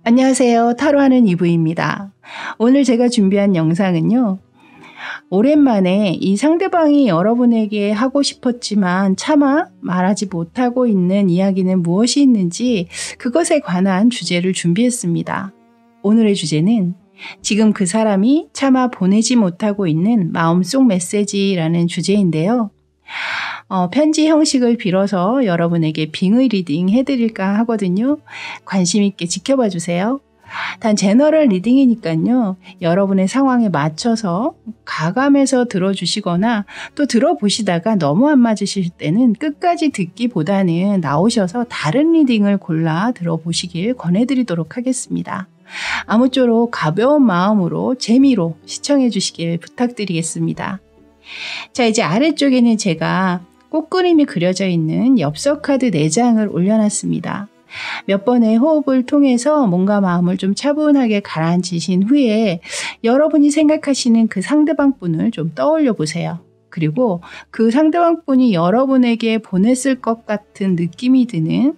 안녕하세요. 타로하는 이브입니다. 오늘 제가 준비한 영상은요. 오랜만에 이 상대방이 여러분에게 하고 싶었지만 차마 말하지 못하고 있는 이야기는 무엇이 있는지 그것에 관한 주제를 준비했습니다. 오늘의 주제는 지금 그 사람이 차마 보내지 못하고 있는 마음속 메시지라는 주제인데요. 편지 형식을 빌어서 여러분에게 빙의 리딩 해드릴까 하거든요. 관심 있게 지켜봐 주세요. 단 제너럴 리딩이니까요. 여러분의 상황에 맞춰서 가감해서 들어주시거나 또 들어보시다가 너무 안 맞으실 때는 끝까지 듣기보다는 나오셔서 다른 리딩을 골라 들어보시길 권해드리도록 하겠습니다. 아무쪼록 가벼운 마음으로 재미로 시청해 주시길 부탁드리겠습니다. 자, 이제 아래쪽에는 제가 꽃그림이 그려져 있는 엽서 카드 4장을 올려놨습니다. 몇 번의 호흡을 통해서 몸과 마음을 좀 차분하게 가라앉히신 후에 여러분이 생각하시는 그 상대방 분을 좀 떠올려 보세요. 그리고 그 상대방 분이 여러분에게 보냈을 것 같은 느낌이 드는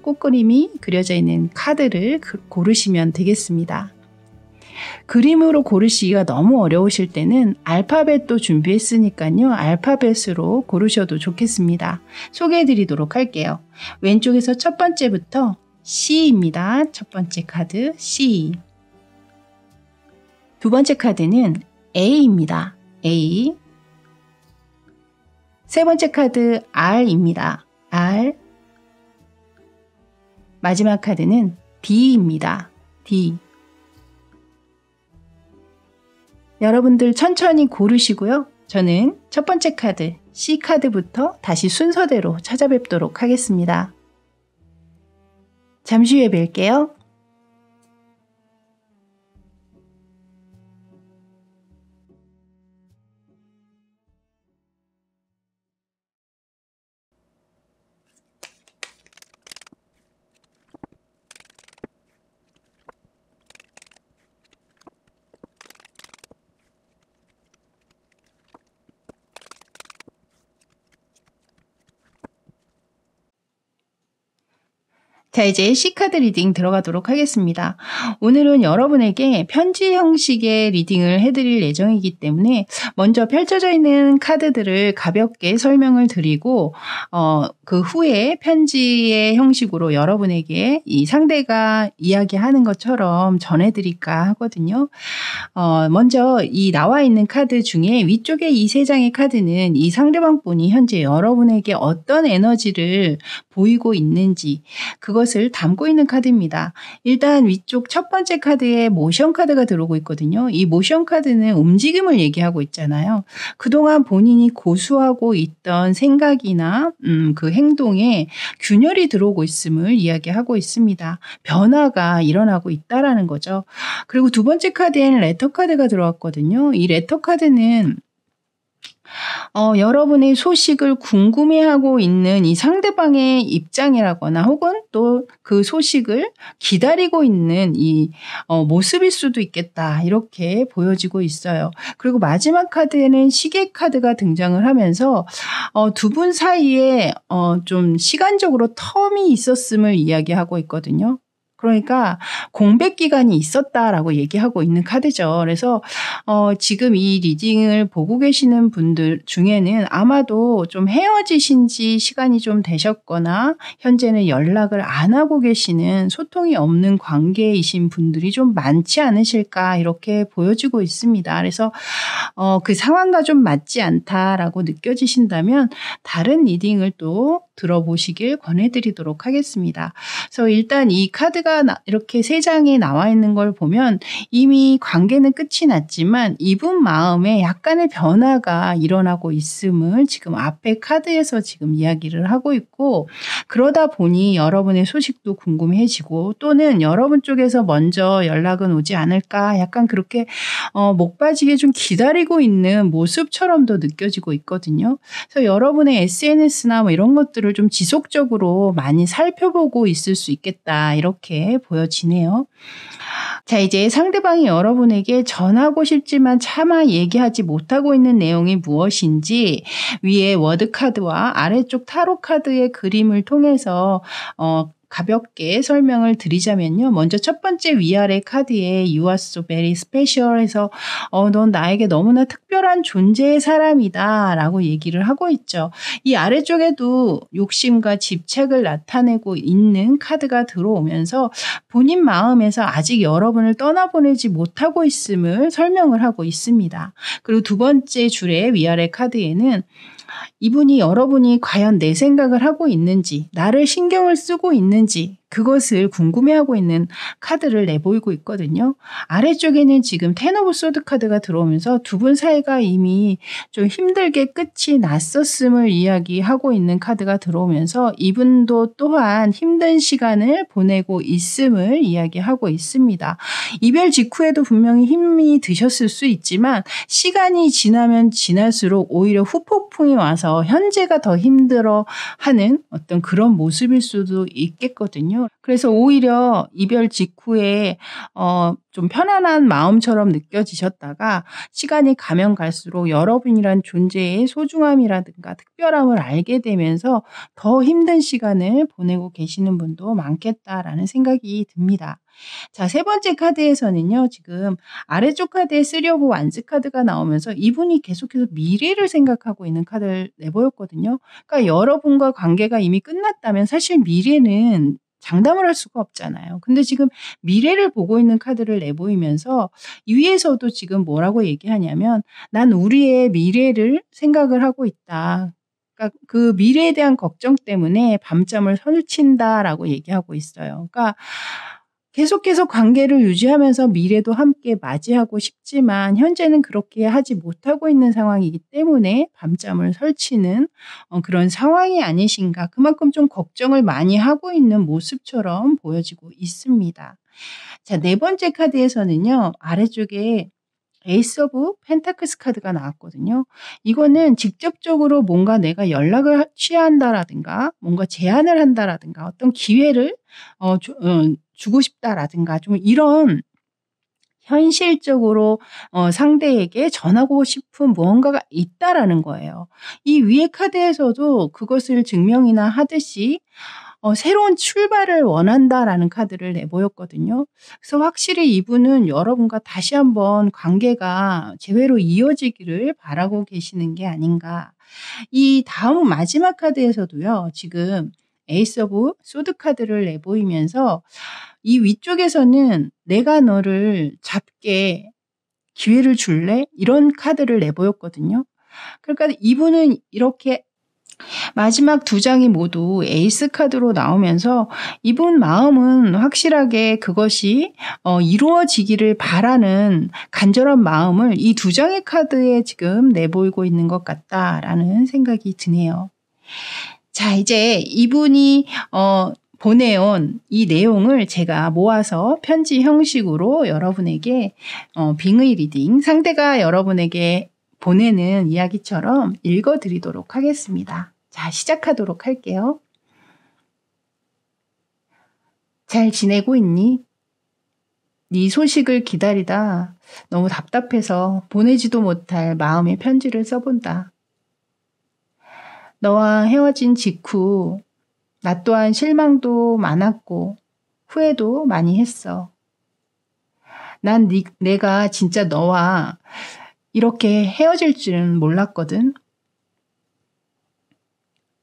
꽃그림이 그려져 있는 카드를 고르시면 되겠습니다. 그림으로 고르시기가 너무 어려우실 때는 알파벳도 준비했으니까요. 알파벳으로 고르셔도 좋겠습니다. 소개해 드리도록 할게요. 왼쪽에서 첫 번째부터 C입니다. 첫 번째 카드 C. 두 번째 카드는 A입니다. A. 세 번째 카드 R입니다. R. 마지막 카드는 D입니다. D. 여러분들 천천히 고르시고요. 저는 첫 번째 카드 C 카드부터 다시 순서대로 찾아뵙도록 하겠습니다. 잠시 후에 뵐게요. 자, 이제 C카드 리딩 들어가도록 하겠습니다. 오늘은 여러분에게 편지 형식의 리딩을 해드릴 예정이기 때문에 먼저 펼쳐져 있는 카드들을 가볍게 설명을 드리고 그 후에 편지의 형식으로 여러분에게 이 상대가 이야기하는 것처럼 전해드릴까 하거든요. 먼저 이 나와 있는 카드 중에 위쪽에 이 3장의 카드는 이 상대방 분이 현재 여러분에게 어떤 에너지를 보이고 있는지 그것을 담고 있는 카드입니다. 일단 위쪽 첫 번째 카드에 모션 카드가 들어오고 있거든요. 이 모션 카드는 움직임을 얘기하고 있잖아요. 그동안 본인이 고수하고 있던 생각이나 그 행동에 균열이 들어오고 있음을 이야기하고 있습니다. 변화가 일어나고 있다라는 거죠. 그리고 두 번째 카드에는 레터 카드가 들어왔거든요. 이 레터 카드는 여러분의 소식을 궁금해하고 있는 이 상대방의 입장이라거나 혹은 또 그 소식을 기다리고 있는 이 모습일 수도 있겠다 이렇게 보여지고 있어요. 그리고 마지막 카드에는 시계 카드가 등장을 하면서 두 분 사이에 좀 시간적으로 텀이 있었음을 이야기하고 있거든요. 그러니까 공백 기간이 있었다라고 얘기하고 있는 카드죠. 그래서 지금 이 리딩을 보고 계시는 분들 중에는 아마도 좀 헤어지신 지 시간이 좀 되셨거나 현재는 연락을 안 하고 계시는 소통이 없는 관계이신 분들이 좀 많지 않으실까 이렇게 보여지고 있습니다. 그래서 그 상황과 좀 맞지 않다라고 느껴지신다면 다른 리딩을 또 들어보시길 권해드리도록 하겠습니다. 그래서 일단 이 카드가 이렇게 3장에 나와 있는 걸 보면 이미 관계는 끝이 났지만 이분 마음에 약간의 변화가 일어나고 있음을 지금 앞에 카드에서 지금 이야기를 하고 있고 그러다 보니 여러분의 소식도 궁금해지고 또는 여러분 쪽에서 먼저 연락은 오지 않을까 약간 그렇게 목 빠지게 좀 기다리고 있는 모습처럼도 느껴지고 있거든요. 그래서 여러분의 SNS나 뭐 이런 것들을 좀 지속적으로 많이 살펴보고 있을 수 있겠다 이렇게 보여지네요. 자, 이제 상대방이 여러분에게 전하고 싶지만 차마 얘기하지 못하고 있는 내용이 무엇인지 위에 워드 카드와 아래쪽 타로 카드의 그림을 통해서 가볍게 설명을 드리자면요. 먼저 첫 번째 위아래 카드에 You are so very special 해서 넌 나에게 너무나 특별한 존재의 사람이다 라고 얘기를 하고 있죠. 이 아래쪽에도 욕심과 집착을 나타내고 있는 카드가 들어오면서 본인 마음에서 아직 여러분을 떠나보내지 못하고 있음을 설명을 하고 있습니다. 그리고 두 번째 줄의 위아래 카드에는 이분이 여러분이 과연 내 생각을 하고 있는지, 나를 신경을 쓰고 있는지 그것을 궁금해하고 있는 카드를 내보이고 있거든요. 아래쪽에는 지금 텐 오브 소드 카드가 들어오면서 두 분 사이가 이미 좀 힘들게 끝이 났었음을 이야기하고 있는 카드가 들어오면서 이분도 또한 힘든 시간을 보내고 있음을 이야기하고 있습니다. 이별 직후에도 분명히 힘이 드셨을 수 있지만 시간이 지나면 지날수록 오히려 후폭풍이 와서 현재가 더 힘들어하는 어떤 그런 모습일 수도 있겠거든요. 그래서 오히려 이별 직후에 좀 편안한 마음처럼 느껴지셨다가 시간이 가면 갈수록 여러분이란 존재의 소중함이라든가 특별함을 알게 되면서 더 힘든 시간을 보내고 계시는 분도 많겠다라는 생각이 듭니다. 자, 세 번째 카드에서는요. 지금 아래쪽 카드에 3 오브 완즈 카드가 나오면서 이분이 계속해서 미래를 생각하고 있는 카드를 내보였거든요. 그러니까 여러분과 관계가 이미 끝났다면 사실 미래는 장담을 할 수가 없잖아요. 근데 지금 미래를 보고 있는 카드를 내보이면서 위에서도 지금 뭐라고 얘기하냐면 난 우리의 미래를 생각을 하고 있다. 그러니까 그 미래에 대한 걱정 때문에 밤잠을 설친다라고 얘기하고 있어요. 그러니까 계속해서 관계를 유지하면서 미래도 함께 맞이하고 싶지만 현재는 그렇게 하지 못하고 있는 상황이기 때문에 밤잠을 설치는 그런 상황이 아니신가. 그만큼 좀 걱정을 많이 하고 있는 모습처럼 보여지고 있습니다. 자, 네 번째 카드에서는요. 아래쪽에 에이스 오브 펜타클스 카드가 나왔거든요. 이거는 직접적으로 뭔가 내가 연락을 취한다라든가 뭔가 제안을 한다라든가 어떤 기회를 주고 싶다라든가 좀 이런 현실적으로 상대에게 전하고 싶은 무언가가 있다라는 거예요. 이 위의 카드에서도 그것을 증명이나 하듯이 새로운 출발을 원한다라는 카드를 내보였거든요. 그래서 확실히 이분은 여러분과 다시 한번 관계가 재회로 이어지기를 바라고 계시는 게 아닌가. 이 다음 마지막 카드에서도요. 지금 에이스 오브 소드 카드를 내보이면서 이 위쪽에서는 내가 너를 잡게 기회를 줄래? 이런 카드를 내보였거든요. 그러니까 이분은 이렇게 마지막 두 장이 모두 에이스 카드로 나오면서 이분 마음은 확실하게 그것이 이루어지기를 바라는 간절한 마음을 이 두 장의 카드에 지금 내보이고 있는 것 같다라는 생각이 드네요. 자, 이제 이분이 보내온 이 내용을 제가 모아서 편지 형식으로 여러분에게 빙의 리딩, 상대가 여러분에게 보내는 이야기처럼 읽어드리도록 하겠습니다. 자, 시작하도록 할게요. 잘 지내고 있니? 네 소식을 기다리다 너무 답답해서 보내지도 못할 마음의 편지를 써본다. 너와 헤어진 직후 나 또한 실망도 많았고 후회도 많이 했어. 난 내가 진짜 너와 이렇게 헤어질 줄은 몰랐거든.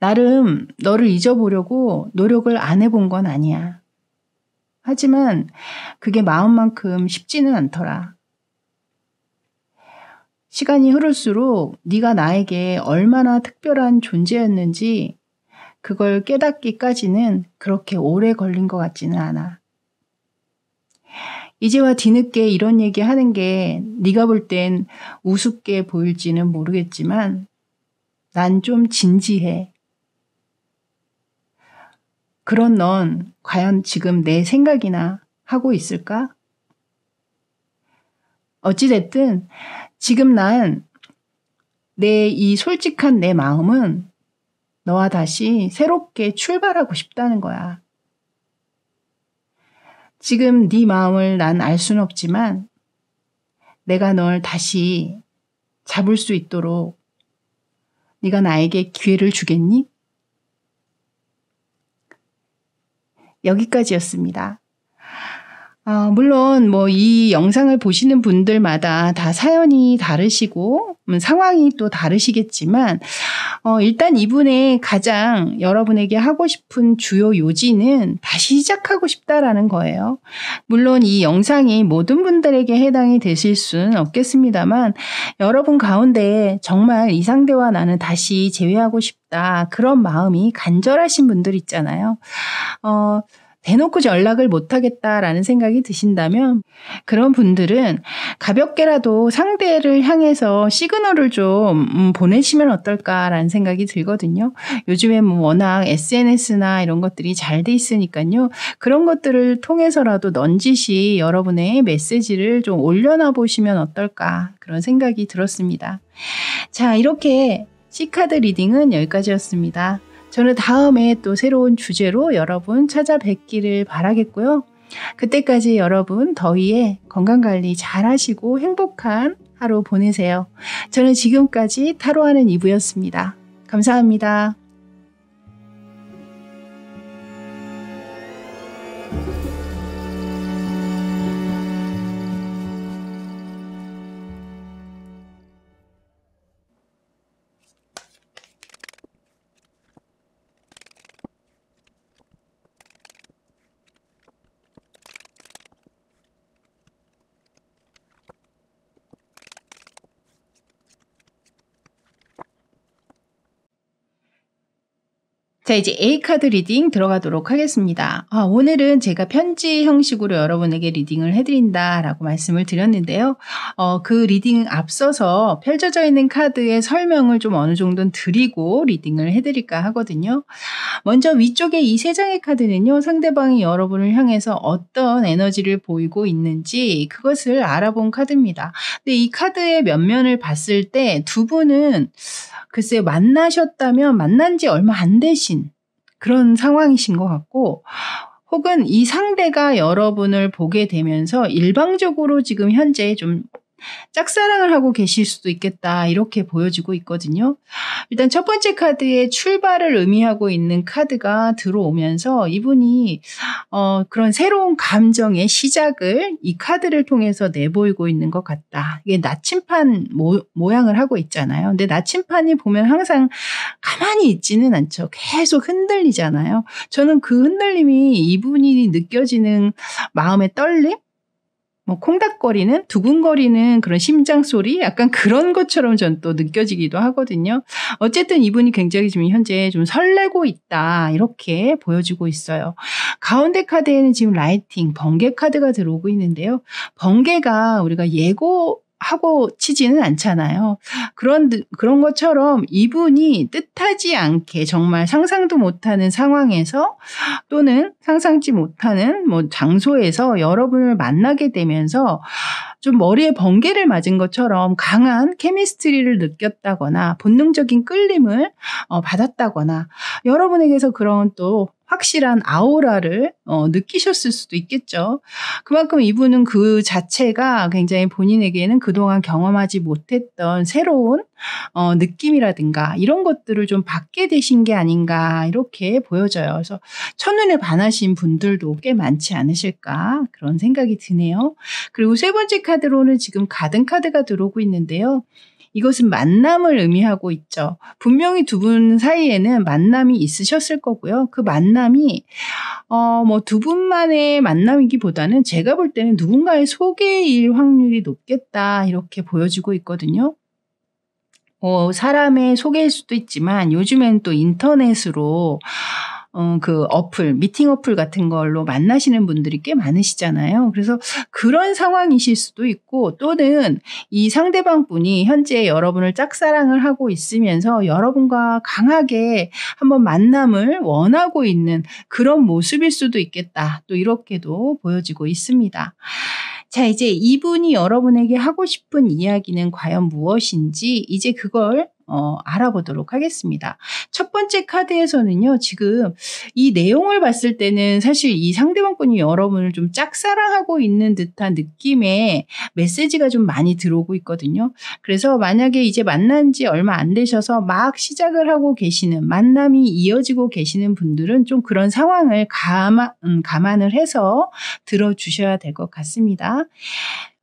나름 너를 잊어보려고 노력을 안 해본 건 아니야. 하지만 그게 마음만큼 쉽지는 않더라. 시간이 흐를수록 네가 나에게 얼마나 특별한 존재였는지 그걸 깨닫기까지는 그렇게 오래 걸린 것 같지는 않아. 이제와 뒤늦게 이런 얘기 하는 게 네가 볼 땐 우습게 보일지는 모르겠지만 난 좀 진지해. 그런 넌 과연 지금 내 생각이나 하고 있을까? 어찌됐든 지금 난 내 이 솔직한 내 마음은 너와 다시 새롭게 출발하고 싶다는 거야. 지금 네 마음을 난 알 수는 없지만 내가 널 다시 잡을 수 있도록 네가 나에게 기회를 주겠니? 여기까지였습니다. 물론 이 영상을 보시는 분들마다 다 사연이 다르시고 상황이 또 다르시겠지만 일단 이분의 가장 여러분에게 하고 싶은 주요 요지는 다시 시작하고 싶다라는 거예요. 물론 이 영상이 모든 분들에게 해당이 되실 수는 없겠습니다만 여러분 가운데 정말 이 상대와 나는 다시 재회하고 싶다, 그런 마음이 간절하신 분들 있잖아요. 대놓고 연락을 못하겠다라는 생각이 드신다면 그런 분들은 가볍게라도 상대를 향해서 시그널을 좀 보내시면 어떨까라는 생각이 들거든요. 요즘에 워낙 SNS나 이런 것들이 잘 돼 있으니까요. 그런 것들을 통해서라도 넌지시 여러분의 메시지를 좀 올려놔 보시면 어떨까, 그런 생각이 들었습니다. 자, 이렇게 C카드 리딩은 여기까지였습니다. 저는 다음에 또 새로운 주제로 여러분 찾아뵙기를 바라겠고요. 그때까지 여러분 더위에 건강관리 잘 하시고 행복한 하루 보내세요. 저는 지금까지 타로하는 이브였습니다. 감사합니다. 자, 이제 A카드 리딩 들어가도록 하겠습니다. 오늘은 제가 편지 형식으로 여러분에게 리딩을 해드린다라고 말씀을 드렸는데요. 그 리딩 앞서서 펼쳐져 있는 카드의 설명을 좀 어느 정도는 드리고 리딩을 해드릴까 하거든요. 먼저 위쪽에 이 3장의 카드는요, 상대방이 여러분을 향해서 어떤 에너지를 보이고 있는지 그것을 알아본 카드입니다. 근데 이 카드의 면면을 봤을 때 두 분은 글쎄 만나셨다면 만난 지 얼마 안 되신 그런 상황이신 것 같고, 혹은 이 상대가 여러분을 보게 되면서 일방적으로 지금 현재 좀 짝사랑을 하고 계실 수도 있겠다, 이렇게 보여지고 있거든요. 일단 첫 번째 카드의 출발을 의미하고 있는 카드가 들어오면서 이분이 그런 새로운 감정의 시작을 이 카드를 통해서 내보이고 있는 것 같다. 이게 나침판 모양을 하고 있잖아요. 근데 나침판이 보면 항상 가만히 있지는 않죠. 계속 흔들리잖아요. 저는 그 흔들림이 이분이 느껴지는 마음의 떨림? 콩닥거리는, 두근거리는 그런 심장 소리, 약간 그런 것처럼 전 또 느껴지기도 하거든요. 어쨌든 이분이 굉장히 지금 현재 좀 설레고 있다, 이렇게 보여지고 있어요. 가운데 카드에는 지금 라이팅, 번개 카드가 들어오고 있는데요. 번개가 우리가 예고하고 치지는 않잖아요. 그런 것처럼 이분이 뜻하지 않게 정말 상상도 못하는 상황에서 또는 상상치 못하는 장소에서 여러분을 만나게 되면서 좀 머리에 번개를 맞은 것처럼 강한 케미스트리를 느꼈다거나 본능적인 끌림을 받았다거나 여러분에게서 그런 또 확실한 아우라를 느끼셨을 수도 있겠죠. 그만큼 이분은 그 자체가 굉장히 본인에게는 그동안 경험하지 못했던 새로운 느낌이라든가 이런 것들을 좀 받게 되신 게 아닌가, 이렇게 보여져요. 그래서 첫눈에 반하신 분들도 꽤 많지 않으실까, 그런 생각이 드네요. 그리고 세 번째 카드로는 지금 가든 카드가 들어오고 있는데요. 이것은 만남을 의미하고 있죠. 분명히 두 분 사이에는 만남이 있으셨을 거고요. 그 만남이 두 분만의 만남이기보다는 제가 볼 때는 누군가의 소개일 확률이 높겠다, 이렇게 보여지고 있거든요. 사람의 소개일 수도 있지만 요즘엔 또 인터넷으로 그 어플, 미팅 어플 같은 걸로 만나시는 분들이 꽤 많으시잖아요. 그래서 그런 상황이실 수도 있고, 또는 이 상대방 분이 현재 여러분을 짝사랑을 하고 있으면서 여러분과 강하게 한번 만남을 원하고 있는 그런 모습일 수도 있겠다, 또 이렇게도 보여지고 있습니다. 자, 이제 이분이 여러분에게 하고 싶은 이야기는 과연 무엇인지 이제 그걸 알아보도록 하겠습니다. 첫 번째 카드에서는요, 지금 이 내용을 봤을 때는 사실 이 상대방 분이 여러분을 좀 짝사랑하고 있는 듯한 느낌의 메시지가 좀 많이 들어오고 있거든요. 그래서 만약에 이제 만난 지 얼마 안 되셔서 막 시작을 하고 계시는, 만남이 이어지고 계시는 분들은 좀 그런 상황을 감안을 해서 들어주셔야 될 것 같습니다.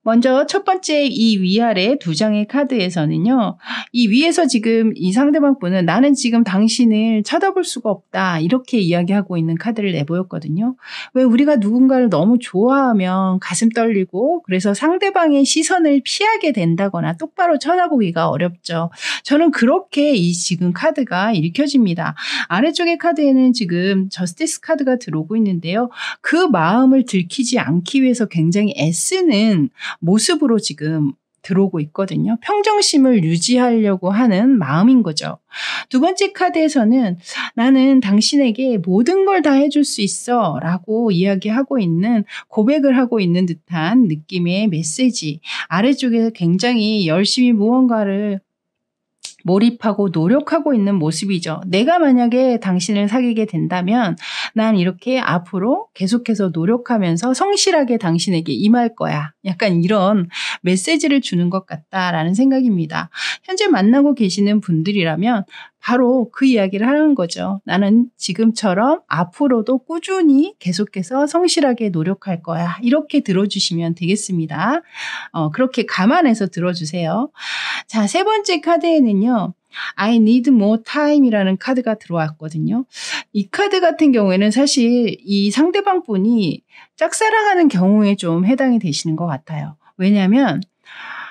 먼저 첫 번째 이 위아래 두 장의 카드에서는요. 이 위에서 지금 이 상대방 분은 나는 지금 당신을 쳐다볼 수가 없다. 이렇게 이야기하고 있는 카드를 내보였거든요. 왜 우리가 누군가를 너무 좋아하면 가슴 떨리고 그래서 상대방의 시선을 피하게 된다거나 똑바로 쳐다보기가 어렵죠. 저는 그렇게 이 지금 카드가 읽혀집니다. 아래쪽의 카드에는 지금 저스티스 카드가 들어오고 있는데요. 그 마음을 들키지 않기 위해서 굉장히 애쓰는 모습으로 지금 들어오고 있거든요. 평정심을 유지하려고 하는 마음인 거죠. 두 번째 카드에서는 나는 당신에게 모든 걸 다 해줄 수 있어 라고 이야기하고 있는, 고백을 하고 있는 듯한 느낌의 메시지. 아래쪽에서 굉장히 열심히 무언가를 몰입하고 노력하고 있는 모습이죠. 내가 만약에 당신을 사귀게 된다면 난 이렇게 앞으로 계속해서 노력하면서 성실하게 당신에게 임할 거야. 약간 이런 메시지를 주는 것 같다라는 생각입니다. 현재 만나고 계시는 분들이라면 바로 그 이야기를 하는 거죠. 나는 지금처럼 앞으로도 꾸준히 계속해서 성실하게 노력할 거야. 이렇게 들어주시면 되겠습니다. 그렇게 감안해서 들어주세요. 자, 세 번째 카드에는요. I need more time이라는 카드가 들어왔거든요. 이 카드 같은 경우에는 사실 이 상대방 분이 짝사랑하는 경우에 좀 해당이 되시는 것 같아요. 왜냐하면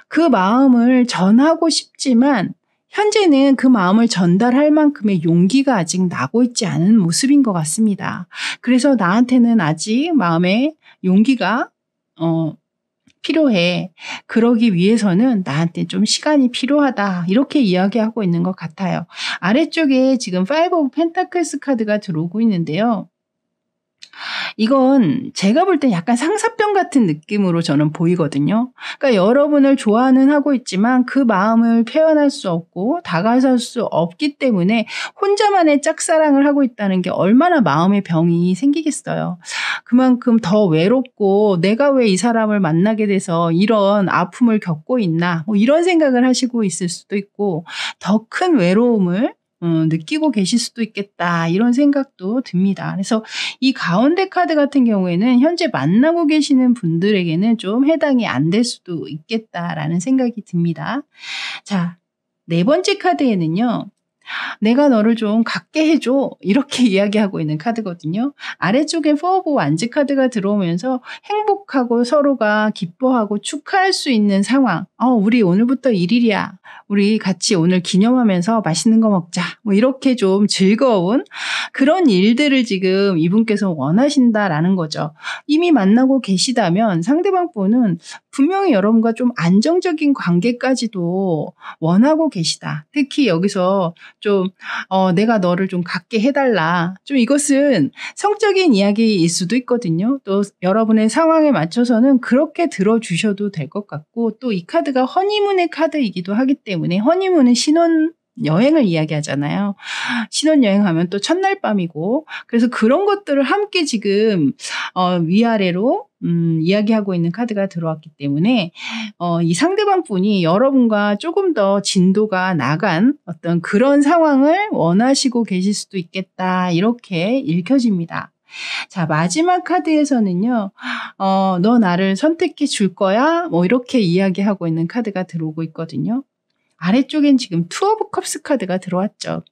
그 마음을 전하고 싶지만 현재는 그 마음을 전달할 만큼의 용기가 아직 나고 있지 않은 모습인 것 같습니다. 그래서 나한테는 아직 마음의 용기가 필요해. 그러기 위해서는 나한테 좀 시간이 필요하다. 이렇게 이야기하고 있는 것 같아요. 아래쪽에 지금 5 of Pentacles 카드가 들어오고 있는데요. 이건 제가 볼 때 약간 상사병 같은 느낌으로 저는 보이거든요. 그러니까 여러분을 좋아는 하고 있지만 그 마음을 표현할 수 없고 다가설 수 없기 때문에 혼자만의 짝사랑을 하고 있다는 게 얼마나 마음의 병이 생기겠어요. 그만큼 더 외롭고 내가 왜 이 사람을 만나게 돼서 이런 아픔을 겪고 있나, 뭐 이런 생각을 하시고 있을 수도 있고 더 큰 외로움을 느끼고 계실 수도 있겠다, 이런 생각도 듭니다. 그래서 이 가운데 카드 같은 경우에는 현재 만나고 계시는 분들에게는 좀 해당이 안 될 수도 있겠다라는 생각이 듭니다. 자, 네 번째 카드에는요. 내가 너를 좀 갖게 해줘, 이렇게 이야기하고 있는 카드거든요. 아래쪽에 4 of Wands 카드가 들어오면서 행복하고 서로가 기뻐하고 축하할 수 있는 상황. 우리 오늘부터 1일이야. 우리 같이 오늘 기념하면서 맛있는 거 먹자. 뭐 이렇게 좀 즐거운 그런 일들을 지금 이분께서 원하신다라는 거죠. 이미 만나고 계시다면 상대방 분은 분명히 여러분과 좀 안정적인 관계까지도 원하고 계시다. 특히 여기서 좀 내가 너를 좀 갖게 해달라. 좀 이것은 성적인 이야기일 수도 있거든요. 또 여러분의 상황에 맞춰서는 그렇게 들어주셔도 될 것 같고, 또 이 카드가 허니문의 카드이기도 하기 때문에, 허니문은 신혼 여행을 이야기하잖아요. 신혼여행하면 또 첫날 밤이고, 그래서 그런 것들을 함께 지금 위아래로 이야기하고 있는 카드가 들어왔기 때문에 이 상대방 분이 여러분과 조금 더 진도가 나간 어떤 그런 상황을 원하시고 계실 수도 있겠다, 이렇게 읽혀집니다. 자, 마지막 카드에서는요. 너 나를 선택해 줄 거야? 뭐 이렇게 이야기하고 있는 카드가 들어오고 있거든요. 아래쪽엔 지금 2 of Cups 카드가 들어왔죠.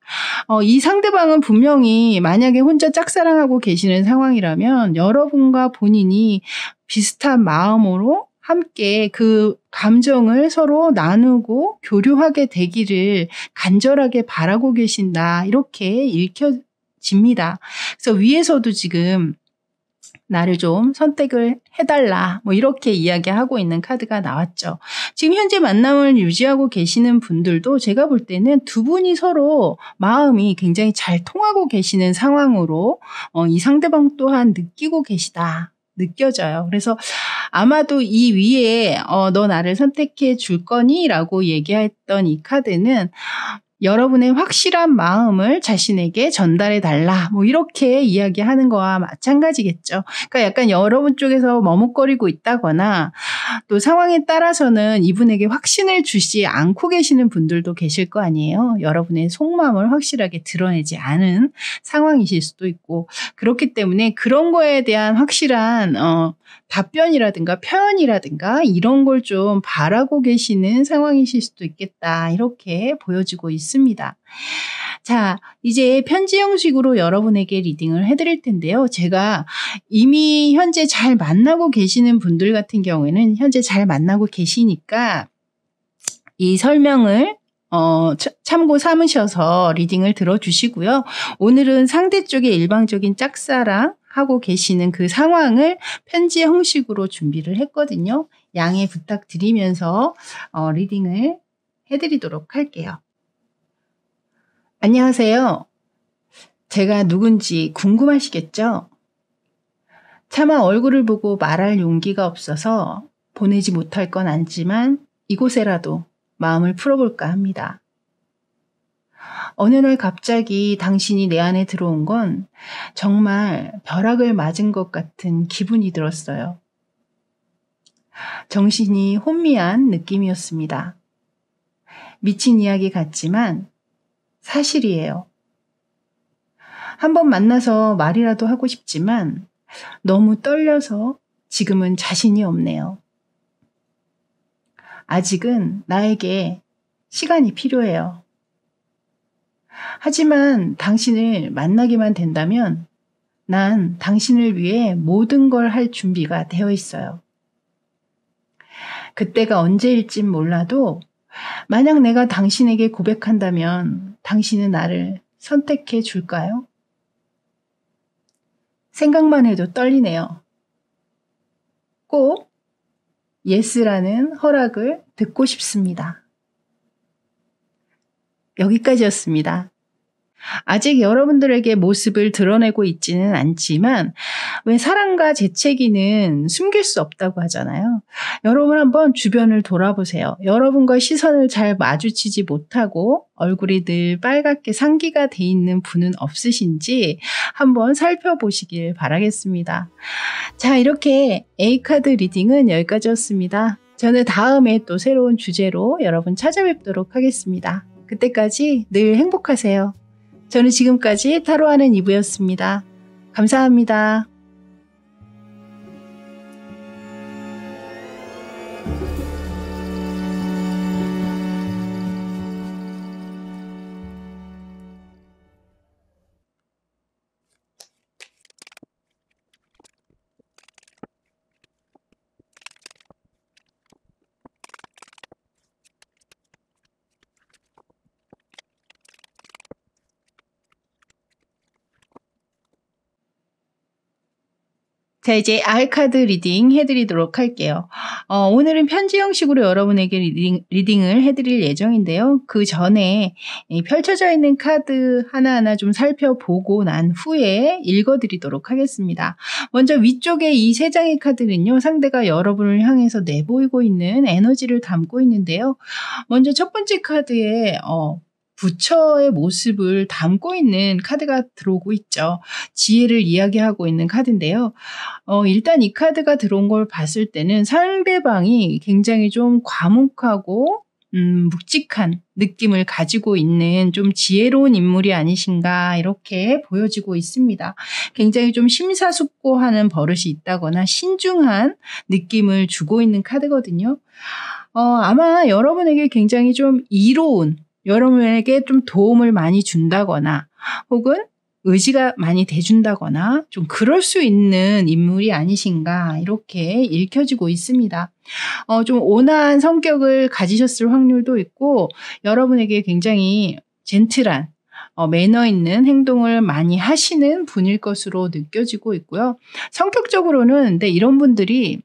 이 상대방은 분명히 만약에 혼자 짝사랑하고 계시는 상황이라면 여러분과 본인이 비슷한 마음으로 함께 그 감정을 서로 나누고 교류하게 되기를 간절하게 바라고 계신다, 이렇게 읽혀집니다. 그래서 위에서도 지금 나를 좀 선택을 해달라, 뭐 이렇게 이야기하고 있는 카드가 나왔죠. 지금 현재 만남을 유지하고 계시는 분들도 제가 볼 때는 두 분이 서로 마음이 굉장히 잘 통하고 계시는 상황으로 이 상대방 또한 느끼고 계시다, 느껴져요. 그래서 아마도 이 위에 너 나를 선택해 줄 거니? 라고 얘기했던 이 카드는 여러분의 확실한 마음을 자신에게 전달해 달라. 뭐 이렇게 이야기하는 거와 마찬가지겠죠. 그러니까 약간 여러분 쪽에서 머뭇거리고 있다거나 또 상황에 따라서는 이분에게 확신을 주지 않고 계시는 분들도 계실 거 아니에요. 여러분의 속마음을 확실하게 드러내지 않은 상황이실 수도 있고 그렇기 때문에 그런 거에 대한 확실한 답변이라든가 표현이라든가 이런 걸 좀 바라고 계시는 상황이실 수도 있겠다. 이렇게 보여지고 있습니다. 자, 이제 편지 형식으로 여러분에게 리딩을 해드릴 텐데요. 제가 이미 현재 잘 만나고 계시는 분들 같은 경우에는 현재 잘 만나고 계시니까 이 설명을 참고 삼으셔서 리딩을 들어주시고요. 오늘은 상대 쪽의 일방적인 짝사랑 하고 계시는 그 상황을 편지 형식으로 준비를 했거든요. 양해 부탁드리면서 리딩을 해드리도록 할게요. 안녕하세요. 제가 누군지 궁금하시겠죠? 차마 얼굴을 보고 말할 용기가 없어서 보내지 못할 건 아니지만 이곳에라도 마음을 풀어볼까 합니다. 어느 날 갑자기 당신이 내 안에 들어온 건 정말 벼락을 맞은 것 같은 기분이 들었어요. 정신이 혼미한 느낌이었습니다. 미친 이야기 같지만 사실이에요. 한번 만나서 말이라도 하고 싶지만 너무 떨려서 지금은 자신이 없네요. 아직은 나에게 시간이 필요해요. 하지만 당신을 만나기만 된다면 난 당신을 위해 모든 걸 할 준비가 되어 있어요. 그때가 언제일진 몰라도 만약 내가 당신에게 고백한다면 당신은 나를 선택해 줄까요? 생각만 해도 떨리네요. 꼭 예스라는 허락을 듣고 싶습니다. 여기까지였습니다. 아직 여러분들에게 모습을 드러내고 있지는 않지만 왜 사랑과 재채기는 숨길 수 없다고 하잖아요. 여러분 한번 주변을 돌아보세요. 여러분과 시선을 잘 마주치지 못하고 얼굴이 늘 빨갛게 상기가 돼 있는 분은 없으신지 한번 살펴보시길 바라겠습니다. 자, 이렇게 A카드 리딩은 여기까지였습니다. 저는 다음에 또 새로운 주제로 여러분 찾아뵙도록 하겠습니다. 그때까지 늘 행복하세요. 저는 지금까지 타로하는 이브였습니다. 감사합니다. 자, 이제 R카드 리딩 해드리도록 할게요. 오늘은 편지 형식으로 여러분에게 리딩을 해드릴 예정인데요. 그 전에 펼쳐져 있는 카드 하나하나 좀 살펴보고 난 후에 읽어드리도록 하겠습니다. 먼저 위쪽에 이 세 장의 카드는요. 상대가 여러분을 향해서 내보이고 있는 에너지를 담고 있는데요. 먼저 첫 번째 카드에 부처의 모습을 담고 있는 카드가 들어오고 있죠. 지혜를 이야기하고 있는 카드인데요. 일단 이 카드가 들어온 걸 봤을 때는 상대방이 굉장히 좀 과묵하고 묵직한 느낌을 가지고 있는 좀 지혜로운 인물이 아니신가 이렇게 보여지고 있습니다. 굉장히 좀 심사숙고하는 버릇이 있다거나 신중한 느낌을 주고 있는 카드거든요. 아마 여러분에게 굉장히 좀 이로운 여러분에게 좀 도움을 많이 준다거나 혹은 의지가 많이 돼준다거나 좀 그럴 수 있는 인물이 아니신가 이렇게 읽혀지고 있습니다. 좀 온화한 성격을 가지셨을 확률도 있고 여러분에게 굉장히 젠틀한 매너 있는 행동을 많이 하시는 분일 것으로 느껴지고 있고요. 성격적으로는 근데 이런 분들이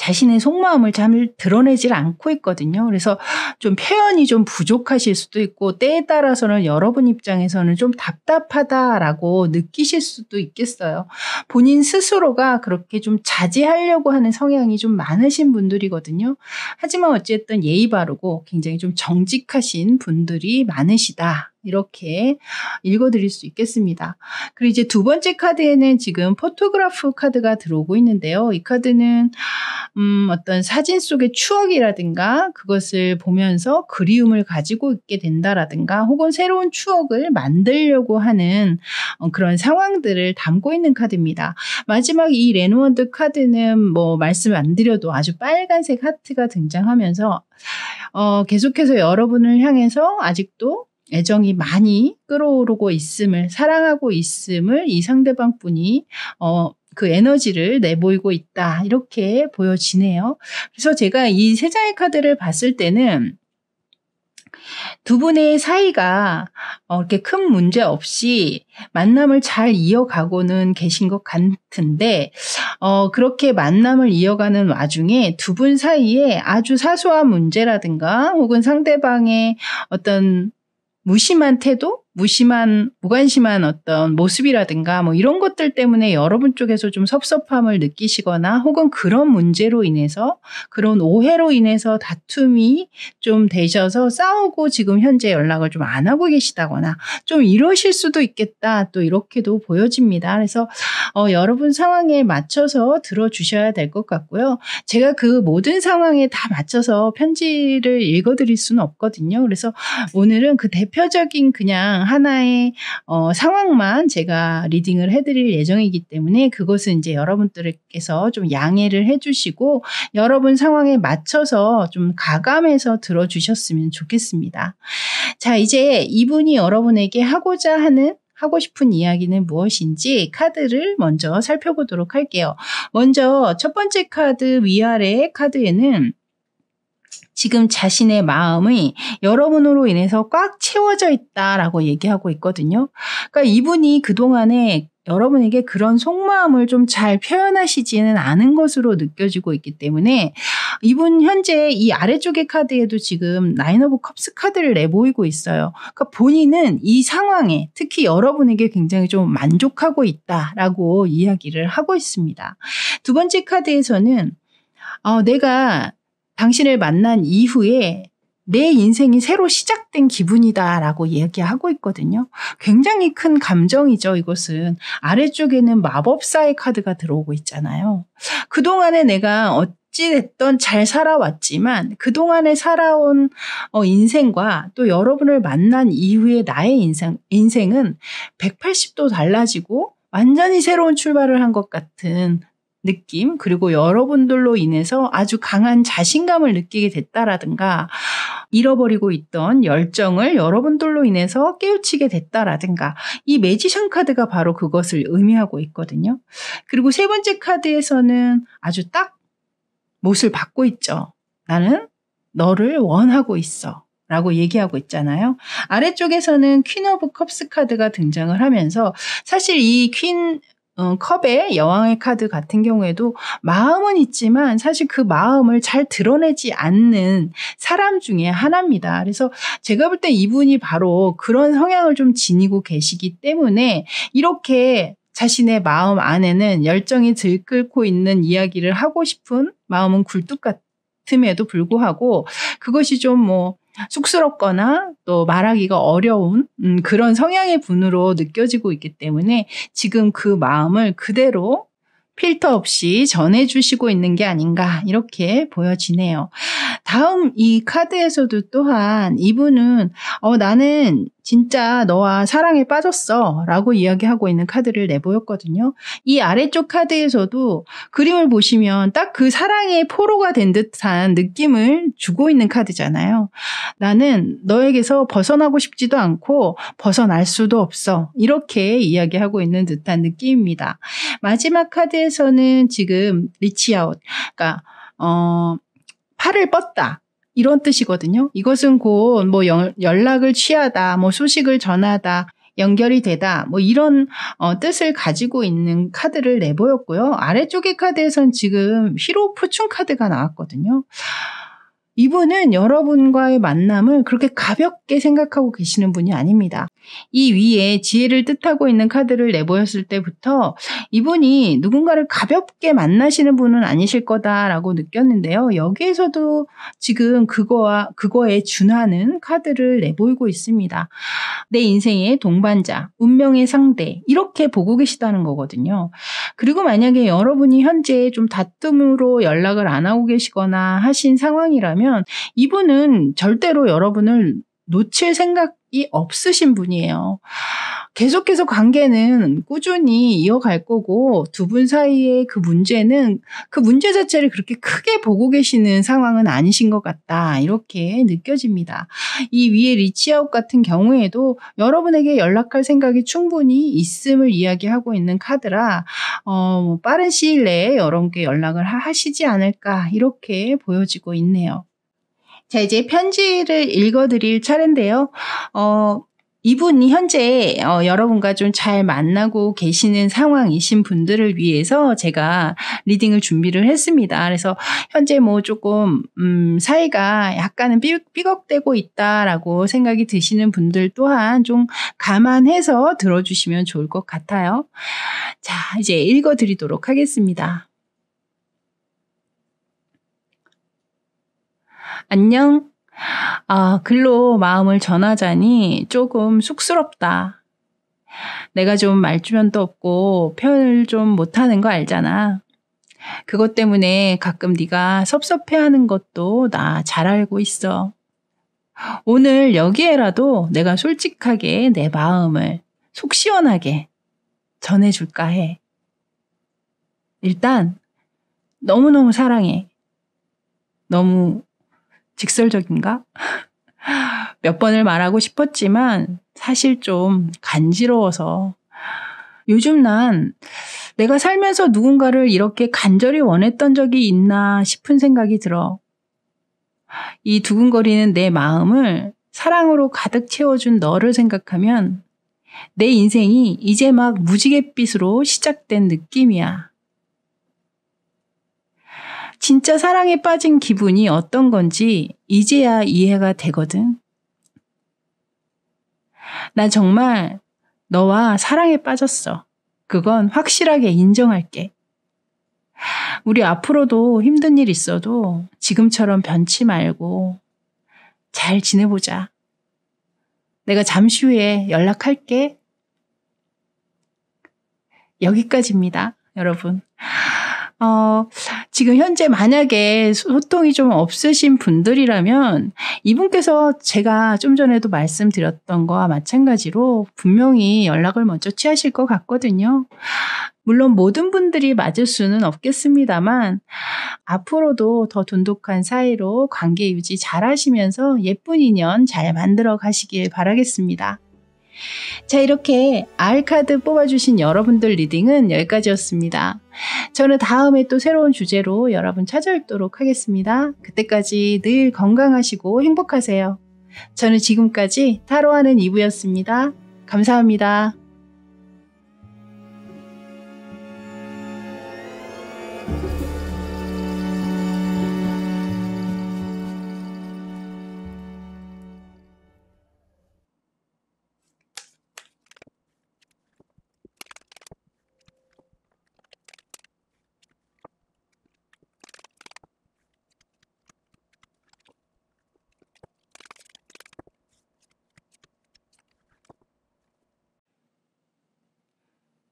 자신의 속마음을 잘 드러내질 않고 있거든요. 그래서 좀 표현이 좀 부족하실 수도 있고 때에 따라서는 여러분 입장에서는 좀 답답하다라고 느끼실 수도 있겠어요. 본인 스스로가 그렇게 좀 자제하려고 하는 성향이 좀 많으신 분들이거든요. 하지만 어쨌든 예의 바르고 굉장히 좀 정직하신 분들이 많으시다. 이렇게 읽어드릴 수 있겠습니다. 그리고 이제 두 번째 카드에는 지금 포토그래프 카드가 들어오고 있는데요. 이 카드는 어떤 사진 속의 추억이라든가 그것을 보면서 그리움을 가지고 있게 된다라든가 혹은 새로운 추억을 만들려고 하는 그런 상황들을 담고 있는 카드입니다. 마지막 이 레노원드 카드는 뭐 말씀 안 드려도 아주 빨간색 하트가 등장하면서 계속해서 여러분을 향해서 아직도 애정이 많이 끌어오르고 있음을, 사랑하고 있음을 이 상대방 분이 그 에너지를 내보이고 있다. 이렇게 보여지네요. 그래서 제가 이 세 장의 카드를 봤을 때는 두 분의 사이가 이렇게 큰 문제 없이 만남을 잘 이어가고는 계신 것 같은데 그렇게 만남을 이어가는 와중에 두 분 사이에 아주 사소한 문제라든가 혹은 상대방의 어떤 무심한 태도, 무관심한 어떤 모습이라든가 뭐 이런 것들 때문에 여러분 쪽에서 좀 섭섭함을 느끼시거나 혹은 그런 문제로 인해서 그런 오해로 인해서 다툼이 좀 되셔서 싸우고 지금 현재 연락을 좀 안 하고 계시다거나 좀 이러실 수도 있겠다. 또 이렇게도 보여집니다. 그래서 여러분 상황에 맞춰서 들어주셔야 될 것 같고요. 제가 그 모든 상황에 다 맞춰서 편지를 읽어드릴 수는 없거든요. 그래서 오늘은 그 대표적인 그냥 하나의 상황만 제가 리딩을 해드릴 예정이기 때문에 그것은 이제 여러분들께서 좀 양해를 해주시고 여러분 상황에 맞춰서 좀 가감해서 들어주셨으면 좋겠습니다. 자, 이제 이분이 여러분에게 하고 싶은 이야기는 무엇인지 카드를 먼저 살펴보도록 할게요. 먼저 첫 번째 카드 위아래 카드에는 지금 자신의 마음이 여러분으로 인해서 꽉 채워져 있다라고 얘기하고 있거든요. 그러니까 이분이 그동안에 여러분에게 그런 속마음을 좀 잘 표현하시지는 않은 것으로 느껴지고 있기 때문에 이분 현재 이 아래쪽의 카드에도 지금 나인 오브 컵스 카드를 내보이고 있어요. 그러니까 본인은 이 상황에 특히 여러분에게 굉장히 좀 만족하고 있다라고 이야기를 하고 있습니다. 두 번째 카드에서는 내가 당신을 만난 이후에 내 인생이 새로 시작된 기분이다라고 얘기하고 있거든요. 굉장히 큰 감정이죠, 이것은. 아래쪽에는 마법사의 카드가 들어오고 있잖아요. 그동안에 내가 어찌됐든 잘 살아왔지만 그동안에 살아온 인생과 또 여러분을 만난 이후에 나의 인생은 180도 달라지고 완전히 새로운 출발을 한 것 같은 느낌, 그리고 여러분들로 인해서 아주 강한 자신감을 느끼게 됐다라든가 잃어버리고 있던 열정을 여러분들로 인해서 깨우치게 됐다라든가 이 매지션 카드가 바로 그것을 의미하고 있거든요. 그리고 세 번째 카드에서는 아주 딱 못을 받고 있죠. 나는 너를 원하고 있어 라고 얘기하고 있잖아요. 아래쪽에서는 퀸 오브 컵스 카드가 등장을 하면서 사실 이 컵의 여왕의 카드 같은 경우에도 마음은 있지만 사실 그 마음을 잘 드러내지 않는 사람 중에 하나입니다. 그래서 제가 볼 때 이분이 바로 그런 성향을 좀 지니고 계시기 때문에 이렇게 자신의 마음 안에는 열정이 들끓고 있는 이야기를 하고 싶은 마음은 굴뚝 같음에도 불구하고 그것이 좀 쑥스럽거나 또 말하기가 어려운 그런 성향의 분으로 느껴지고 있기 때문에 지금 그 마음을 그대로 필터 없이 전해주시고 있는 게 아닌가 이렇게 보여지네요. 다음 이 카드에서도 또한 이분은 나는 진짜 너와 사랑에 빠졌어 라고 이야기하고 있는 카드를 내보였거든요. 이 아래쪽 카드에서도 그림을 보시면 딱 그 사랑의 포로가 된 듯한 느낌을 주고 있는 카드잖아요. 나는 너에게서 벗어나고 싶지도 않고 벗어날 수도 없어 이렇게 이야기하고 있는 듯한 느낌입니다. 마지막 카드에서는 지금 리치아웃, 그러니까 팔을 뻗다 이런 뜻이거든요. 이것은 곧 연락을 취하다, 소식을 전하다, 연결이 되다 뭐 이런 뜻을 가지고 있는 카드를 내보였고요. 아래쪽의 카드에선 지금 히로 포춘 카드가 나왔거든요. 이분은 여러분과의 만남을 그렇게 가볍게 생각하고 계시는 분이 아닙니다. 이 위에 지혜를 뜻하고 있는 카드를 내보였을 때부터 이분이 누군가를 가볍게 만나시는 분은 아니실 거다라고 느꼈는데요. 여기에서도 지금 그거에 준하는 카드를 내보이고 있습니다. 내 인생의 동반자, 운명의 상대 이렇게 보고 계시다는 거거든요. 그리고 만약에 여러분이 현재 좀 다툼으로 연락을 안 하고 계시거나 하신 상황이라면 이분은 절대로 여러분을 놓칠 생각이 없으신 분이에요. 계속해서 관계는 꾸준히 이어갈 거고 두 분 사이의 그 문제 자체를 그렇게 크게 보고 계시는 상황은 아니신 것 같다. 이렇게 느껴집니다. 이 위에 리치아웃 같은 경우에도 여러분에게 연락할 생각이 충분히 있음을 이야기하고 있는 카드라 빠른 시일 내에 여러분께 연락을 하시지 않을까 이렇게 보여지고 있네요. 자, 이제 편지를 읽어드릴 차례인데요. 이분이 현재 여러분과 좀 잘 만나고 계시는 상황이신 분들을 위해서 제가 리딩을 준비를 했습니다. 그래서 현재 뭐 조금 사이가 약간은 삐걱대고 있다라고 생각이 드시는 분들 또한 좀 감안해서 들어주시면 좋을 것 같아요. 자, 이제 읽어드리도록 하겠습니다. 안녕. 글로 마음을 전하자니 조금 쑥스럽다. 내가 좀 말주변도 없고 표현을 좀 못하는 거 알잖아. 그것 때문에 가끔 네가 섭섭해하는 것도 나 잘 알고 있어. 오늘 여기에라도 내가 솔직하게 내 마음을 속 시원하게 전해줄까 해. 일단 너무너무 사랑해. 너무 직설적인가? 몇 번을 말하고 싶었지만 사실 좀 간지러워서 요즘 난 내가 살면서 누군가를 이렇게 간절히 원했던 적이 있나 싶은 생각이 들어. 이 두근거리는 내 마음을 사랑으로 가득 채워준 너를 생각하면 내 인생이 이제 막 무지갯빛으로 시작된 느낌이야. 진짜 사랑에 빠진 기분이 어떤 건지 이제야 이해가 되거든. 나 정말 너와 사랑에 빠졌어. 그건 확실하게 인정할게. 우리 앞으로도 힘든 일 있어도 지금처럼 변치 말고 잘 지내보자. 내가 잠시 후에 연락할게. 여기까지입니다, 여러분. 지금 현재 만약에 소통이 좀 없으신 분들이라면 이분께서 제가 좀 전에도 말씀드렸던 거와 마찬가지로 분명히 연락을 먼저 취하실 것 같거든요. 물론 모든 분들이 맞을 수는 없겠습니다만 앞으로도 더 돈독한 사이로 관계 유지 잘 하시면서 예쁜 인연 잘 만들어 가시길 바라겠습니다. 자, 이렇게 R카드 뽑아주신 여러분들 리딩은 여기까지였습니다. 저는 다음에 또 새로운 주제로 여러분 찾아뵙도록 하겠습니다. 그때까지 늘 건강하시고 행복하세요. 저는 지금까지 타로하는 이브였습니다. 감사합니다.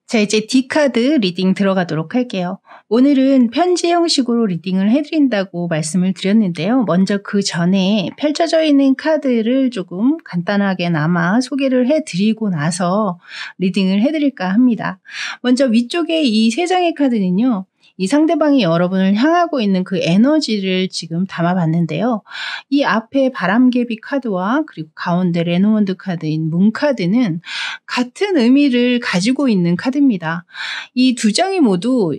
자, 이제 D카드 리딩 들어가도록 할게요. 오늘은 편지 형식으로 리딩을 해드린다고 말씀을 드렸는데요. 먼저 그 전에 펼쳐져 있는 카드를 조금 간단하게나마 소개를 해드리고 나서 리딩을 해드릴까 합니다. 먼저 위쪽에 이 세 장의 카드는요. 이 상대방이 여러분을 향하고 있는 그 에너지를 지금 담아봤는데요. 이 앞에 바람개비 카드와 그리고 가운데 레노먼드 카드인 문 카드는 같은 의미를 가지고 있는 카드입니다. 이 두 장이 모두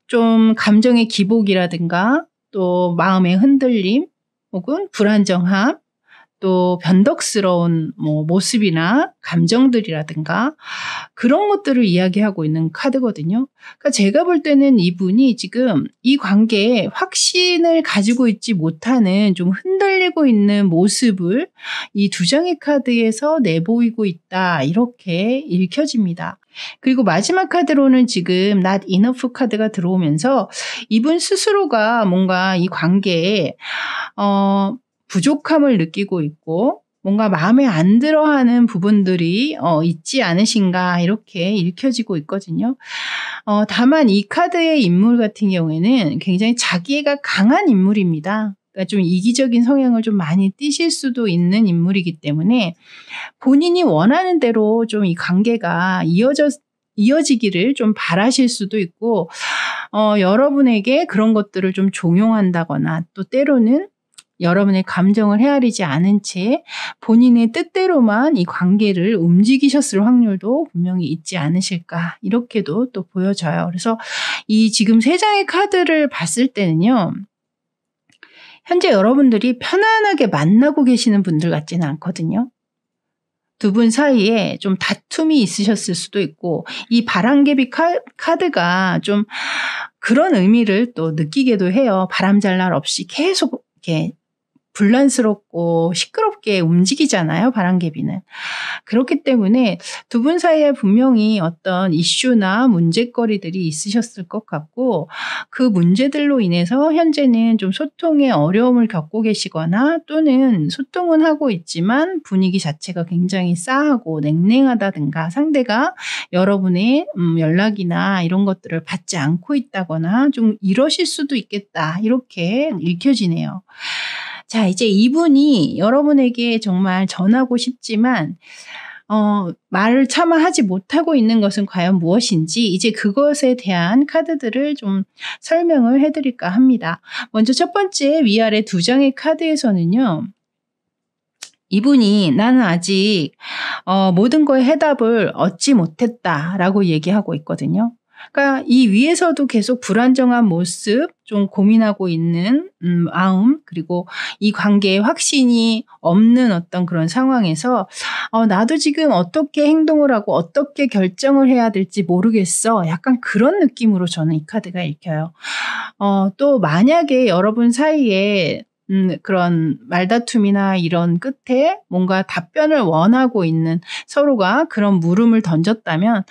좀 감정의 기복이라든가 또 마음의 흔들림 혹은 불안정함 또 변덕스러운 뭐 모습이나 감정들이라든가 그런 것들을 이야기하고 있는 카드거든요. 그러니까 제가 볼 때는 이분이 지금 이 관계에 확신을 가지고 있지 못하는 좀 흔들리고 있는 모습을 이 두 장의 카드에서 내보이고 있다. 이렇게 읽혀집니다. 그리고 마지막 카드로는 지금 Not Enough 카드가 들어오면서 이분 스스로가 뭔가 이 관계에 부족함을 느끼고 있고 뭔가 마음에 안 들어하는 부분들이 있지 않으신가 이렇게 읽혀지고 있거든요. 다만 이 카드의 인물 같은 경우에는 굉장히 자기애가 강한 인물입니다. 그러니까 좀 이기적인 성향을 좀 많이 띠실 수도 있는 인물이기 때문에 본인이 원하는 대로 좀 이 관계가 이어지기를 좀 바라실 수도 있고, 여러분에게 그런 것들을 좀 종용한다거나 또 때로는 여러분의 감정을 헤아리지 않은 채 본인의 뜻대로만 이 관계를 움직이셨을 확률도 분명히 있지 않으실까 이렇게도 또 보여져요. 그래서 이 지금 세 장의 카드를 봤을 때는요. 현재 여러분들이 편안하게 만나고 계시는 분들 같지는 않거든요. 두 분 사이에 좀 다툼이 있으셨을 수도 있고 이 바람개비 카드가 좀 그런 의미를 또 느끼게도 해요. 바람잘 날 없이 계속 이렇게 불란스럽고 시끄럽게 움직이잖아요. 바람개비는. 그렇기 때문에 두 분 사이에 분명히 어떤 이슈나 문제거리들이 있으셨을 것 같고 그 문제들로 인해서 현재는 좀 소통에 어려움을 겪고 계시거나 또는 소통은 하고 있지만 분위기 자체가 굉장히 싸하고 냉랭하다든가 상대가 여러분의 연락이나 이런 것들을 받지 않고 있다거나 좀 이러실 수도 있겠다. 이렇게 읽혀지네요. 자, 이제 이분이 여러분에게 정말 전하고 싶지만 말을 차마 하지 못하고 있는 것은 과연 무엇인지 이제 그것에 대한 카드들을 좀 설명을 해드릴까 합니다. 먼저 첫 번째 위아래 두 장의 카드에서는요. 이분이 나는 아직 모든 거에 해답을 얻지 못했다라고 얘기하고 있거든요. 그러니까 이 위에서도 계속 불안정한 모습, 좀 고민하고 있는 마음, 그리고 이 관계에 확신이 없는 어떤 그런 상황에서 나도 지금 어떻게 행동을 하고 어떻게 결정을 해야 될지 모르겠어. 약간 그런 느낌으로 저는 이 카드가 읽혀요. 또 만약에 여러분 사이에 그런 말다툼이나 이런 끝에 뭔가 답변을 원하고 있는 서로가 그런 물음을 던졌다면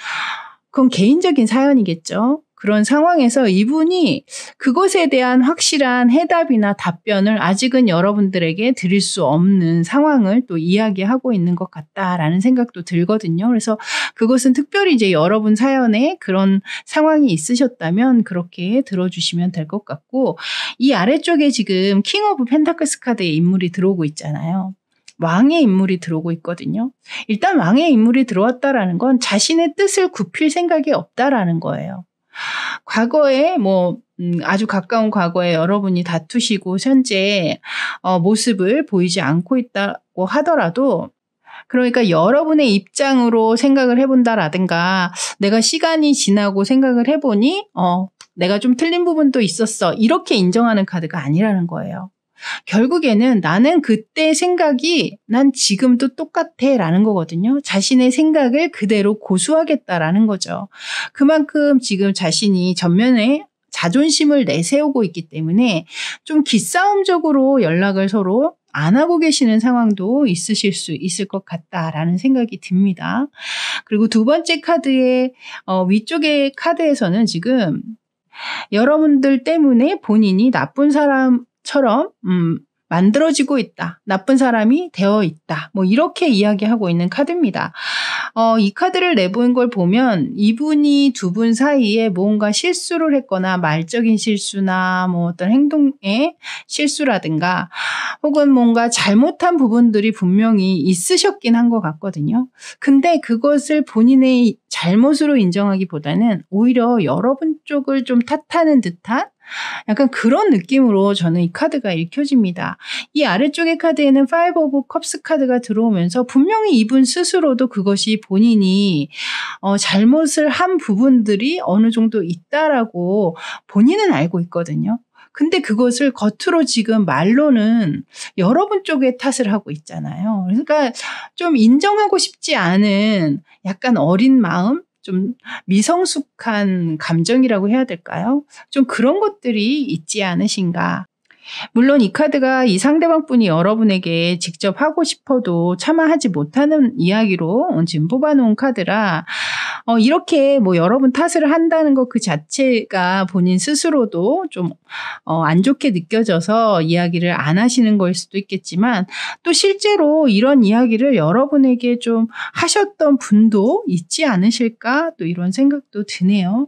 그건 개인적인 사연이겠죠. 그런 상황에서 이분이 그것에 대한 확실한 해답이나 답변을 아직은 여러분들에게 드릴 수 없는 상황을 또 이야기하고 있는 것 같다라는 생각도 들거든요. 그래서 그것은 특별히 이제 여러분 사연에 그런 상황이 있으셨다면 그렇게 들어주시면 될 것 같고 이 아래쪽에 지금 킹 오브 펜타클스 카드의 인물이 들어오고 있잖아요. 왕의 인물이 들어오고 있거든요. 일단 왕의 인물이 들어왔다라는 건 자신의 뜻을 굽힐 생각이 없다라는 거예요. 과거에 아주 가까운 과거에 여러분이 다투시고 현재 모습을 보이지 않고 있다고 하더라도 그러니까 여러분의 입장으로 생각을 해본다라든가 내가 시간이 지나고 생각을 해보니 내가 좀 틀린 부분도 있었어. 이렇게 인정하는 카드가 아니라는 거예요. 결국에는 나는 그때 생각이 난 지금도 똑같아 라는 거거든요. 자신의 생각을 그대로 고수하겠다라는 거죠. 그만큼 지금 자신이 전면에 자존심을 내세우고 있기 때문에 좀 기싸움적으로 연락을 서로 안 하고 계시는 상황도 있으실 수 있을 것 같다라는 생각이 듭니다. 그리고 두 번째 카드의 위쪽의 카드에서는 지금 여러분들 때문에 본인이 나쁜 사람처럼 만들어지고 있다. 나쁜 사람이 되어 있다. 이렇게 이야기하고 있는 카드입니다. 이 카드를 내보인 걸 보면 이분이 두 분 사이에 뭔가 실수를 했거나 말적인 실수나 어떤 행동의 실수라든가 혹은 뭔가 잘못한 부분들이 분명히 있으셨긴 한 것 같거든요. 근데 그것을 본인의 잘못으로 인정하기보다는 오히려 여러분 쪽을 좀 탓하는 듯한 약간 그런 느낌으로 저는 이 카드가 읽혀집니다. 이 아래쪽의 카드에는 파이브 오브 컵스 카드가 들어오면서 분명히 이분 스스로도 그것이 본인이 잘못을 한 부분들이 어느 정도 있다라고 본인은 알고 있거든요. 근데 그것을 겉으로 지금 말로는 여러분 쪽에 탓을 하고 있잖아요. 그러니까 좀 인정하고 싶지 않은 약간 어린 마음, 좀 미성숙한 감정이라고 해야 될까요? 좀 그런 것들이 있지 않으신가. 물론 이 카드가 이 상대방 분이 여러분에게 직접 하고 싶어도 차마 하지 못하는 이야기로 지금 뽑아놓은 카드라 이렇게 뭐 여러분 탓을 한다는 것 그 자체가 본인 스스로도 좀 안 좋게 느껴져서 이야기를 안 하시는 거일 수도 있겠지만 또 실제로 이런 이야기를 여러분에게 좀 하셨던 분도 있지 않으실까 또 이런 생각도 드네요.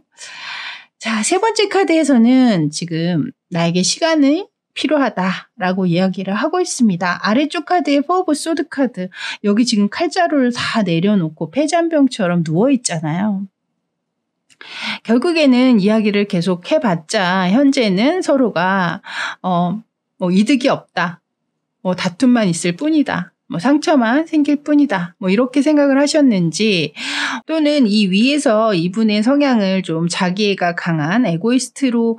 자, 세 번째 카드에서는 지금 나에게 시간이 필요하다라고 이야기를 하고 있습니다. 아래쪽 카드에 포 오브 소드 카드, 여기 지금 칼자루를 다 내려놓고 패잔병처럼 누워 있잖아요. 결국에는 이야기를 계속 해봤자 현재는 서로가 뭐 이득이 없다, 뭐 다툼만 있을 뿐이다, 뭐 상처만 생길 뿐이다, 뭐 이렇게 생각을 하셨는지, 또는 이 위에서 이분의 성향을 좀 자기애가 강한 에고이스트로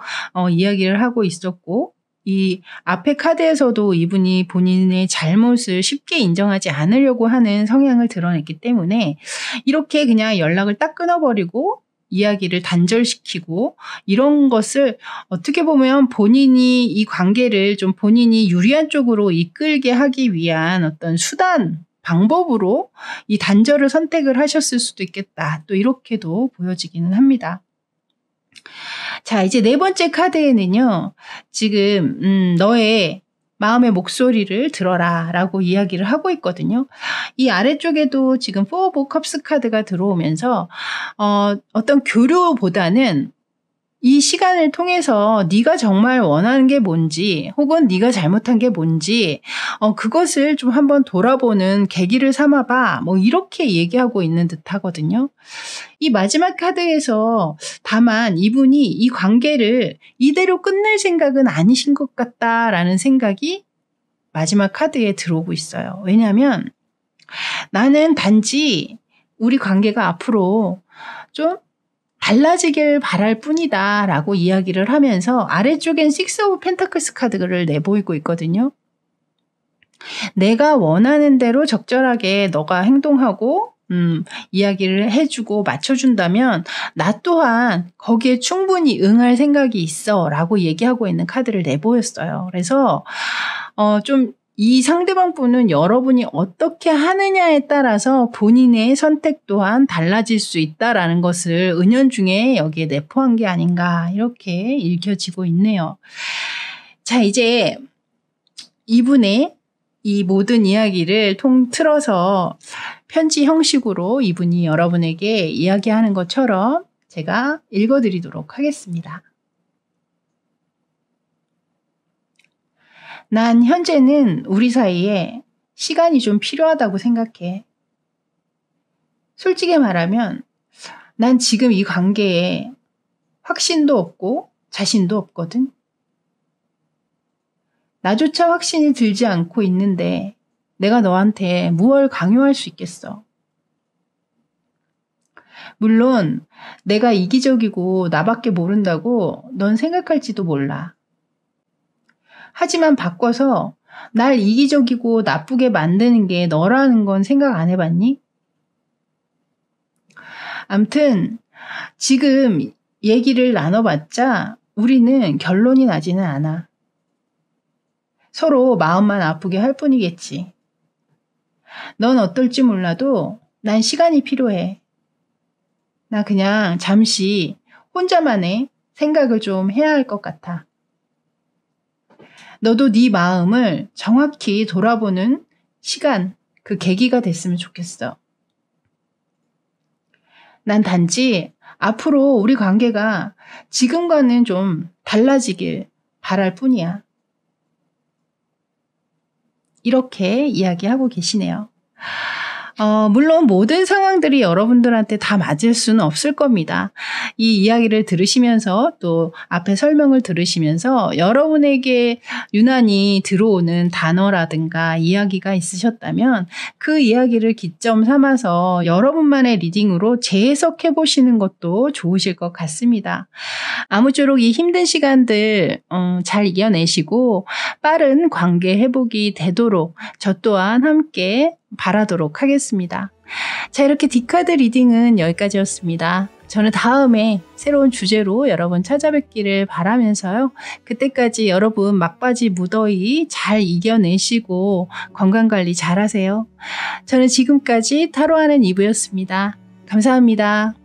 이야기를 하고 있었고, 이 앞에 카드에서도 이분이 본인의 잘못을 쉽게 인정하지 않으려고 하는 성향을 드러냈기 때문에 이렇게 그냥 연락을 딱 끊어버리고 이야기를 단절시키고 이런 것을 어떻게 보면 본인이 이 관계를 좀 본인이 유리한 쪽으로 이끌게 하기 위한 어떤 수단, 방법으로 이 단절을 선택을 하셨을 수도 있겠다. 또 이렇게도 보여지기는 합니다. 자, 이제 네 번째 카드에는요, 지금 너의 마음의 목소리를 들어라 라고 이야기를 하고 있거든요. 이 아래쪽에도 지금 포 오브 컵스 카드가 들어오면서 어떤 교류보다는 이 시간을 통해서 네가 정말 원하는 게 뭔지 혹은 네가 잘못한 게 뭔지 그것을 좀 한번 돌아보는 계기를 삼아봐, 뭐 이렇게 얘기하고 있는 듯 하거든요. 이 마지막 카드에서 다만 이분이 이 관계를 이대로 끝낼 생각은 아니신 것 같다라는 생각이 마지막 카드에 들어오고 있어요. 왜냐하면 나는 단지 우리 관계가 앞으로 좀 달라지길 바랄 뿐이다 라고 이야기를 하면서 아래쪽엔 식스 오브 펜타클스 카드를 내보이고 있거든요. 내가 원하는 대로 적절하게 너가 행동하고 이야기를 해주고 맞춰준다면 나 또한 거기에 충분히 응할 생각이 있어 라고 얘기하고 있는 카드를 내보였어요. 그래서 좀 이 상대방 분은 여러분이 어떻게 하느냐에 따라서 본인의 선택 또한 달라질 수 있다라는 것을 은연중에 여기에 내포한 게 아닌가 이렇게 읽혀지고 있네요. 자, 이제 이분의 이 모든 이야기를 통틀어서 편지 형식으로 이분이 여러분에게 이야기하는 것처럼 제가 읽어드리도록 하겠습니다. 난 현재는 우리 사이에 시간이 좀 필요하다고 생각해. 솔직히 말하면 난 지금 이 관계에 확신도 없고 자신도 없거든. 나조차 확신이 들지 않고 있는데 내가 너한테 무얼 강요할 수 있겠어. 물론 내가 이기적이고 나밖에 모른다고 넌 생각할지도 몰라. 하지만 바꿔서 날 이기적이고 나쁘게 만드는 게 너라는 건 생각 안 해봤니? 암튼 지금 얘기를 나눠봤자 우리는 결론이 나지는 않아. 서로 마음만 아프게 할 뿐이겠지. 넌 어떨지 몰라도 난 시간이 필요해. 나 그냥 잠시 혼자만의 생각을 좀 해야 할 것 같아. 너도 네 마음을 정확히 돌아보는 시간, 그 계기가 됐으면 좋겠어. 난 단지 앞으로 우리 관계가 지금과는 좀 달라지길 바랄 뿐이야. 이렇게 이야기하고 계시네요. 물론 모든 상황들이 여러분들한테 다 맞을 수는 없을 겁니다. 이 이야기를 들으시면서 또 앞에 설명을 들으시면서 여러분에게 유난히 들어오는 단어라든가 이야기가 있으셨다면 그 이야기를 기점 삼아서 여러분만의 리딩으로 재해석해 보시는 것도 좋으실 것 같습니다. 아무쪼록 이 힘든 시간들 잘 이겨내시고 빠른 관계 회복이 되도록 저 또한 함께 바라도록 하겠습니다. 자, 이렇게 디카드 리딩은 여기까지였습니다. 저는 다음에 새로운 주제로 여러분 찾아뵙기를 바라면서요. 그때까지 여러분 막바지 무더위 잘 이겨내시고 건강관리 잘하세요. 저는 지금까지 타로하는 이브였습니다. 감사합니다.